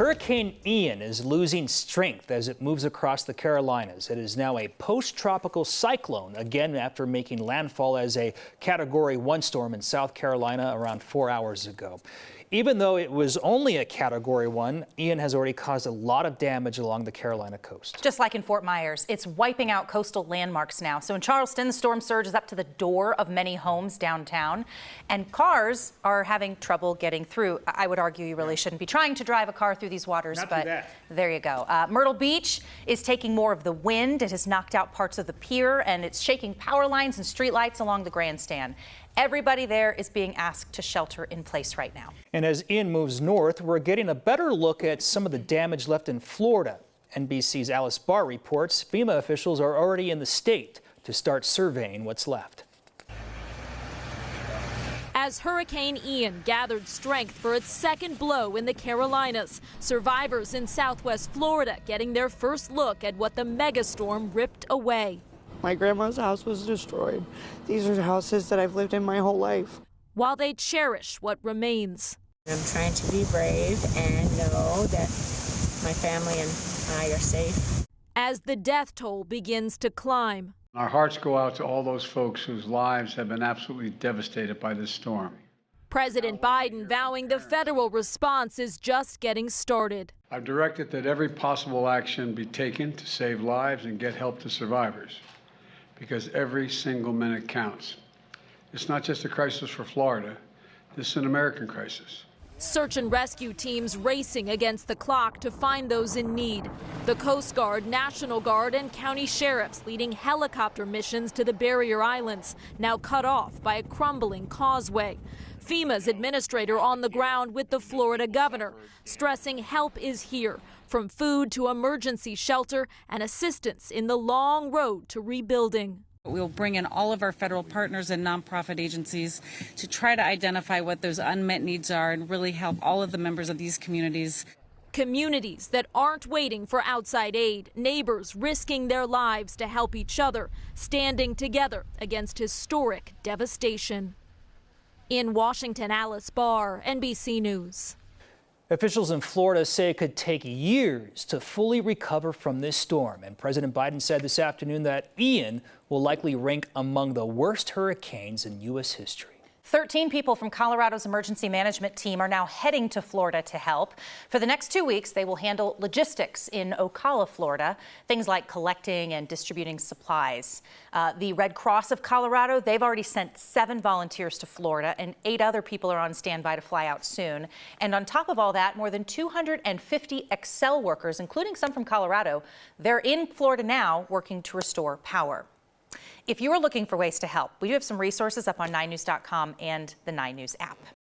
Hurricane Ian is losing strength as it moves across the Carolinas. It is now a post-tropical cyclone, again after making landfall as a Category 1 storm in South Carolina around 4 hours ago. Even though it was only a Category 1, Ian has already caused a lot of damage along the Carolina coast. Just like in Fort Myers, it's wiping out coastal landmarks now. So in Charleston, the storm surge is up to the door of many homes downtown, and cars are having trouble getting through. I would argue you really shouldn't be trying to drive a car through these waters, but there you go. Myrtle Beach is taking more of the wind. It has knocked out parts of the pier, and it's shaking power lines and street lights along the grandstand. Everybody there is being asked to shelter in place right now. And as Ian moves north, we're getting a better look at some of the damage left in Florida. NBC's Alice Barr reports FEMA officials are already in the state to start surveying what's left. As Hurricane Ian gathered strength for its second blow in the Carolinas, survivors in southwest Florida getting their first look at what the megastorm ripped away. My grandma's house was destroyed. These are houses that I've lived in my whole life. While they cherish what remains. I'm trying to be brave and know that my family and I are safe. As the death toll begins to climb. Our hearts go out to all those folks whose lives have been absolutely devastated by this storm. President Biden vowing the federal response is just getting started. I've directed that every possible action be taken to save lives and get help to survivors, because every single minute counts. It's not just a crisis for Florida, this is an American crisis. Search and rescue teams racing against the clock to find those in need. The Coast Guard, National Guard, and county sheriffs leading helicopter missions to the barrier islands, now cut off by a crumbling causeway. FEMA's administrator on the ground with the Florida governor, stressing help is here, from food to emergency shelter and assistance in the long road to rebuilding. We'll bring in all of our federal partners and nonprofit agencies to try to identify what those unmet needs are and really help all of the members of these communities. Communities that aren't waiting for outside aid, neighbors risking their lives to help each other, standing together against historic devastation. In Washington, Alice Barr, NBC News. Officials in Florida say it could take years to fully recover from this storm. And President Biden said this afternoon that Ian will likely rank among the worst hurricanes in U.S. history. 13 people from Colorado's emergency management team are now heading to Florida to help. For the next 2 weeks, they will handle logistics in Ocala, Florida, things like collecting and distributing supplies. The Red Cross of Colorado, they've already sent 7 volunteers to Florida, and 8 other people are on standby to fly out soon. And on top of all that, more than 250 Excel workers, including some from Colorado, they're in Florida now working to restore power. If you are looking for ways to help, we do have some resources up on 9news.com and the 9 News app.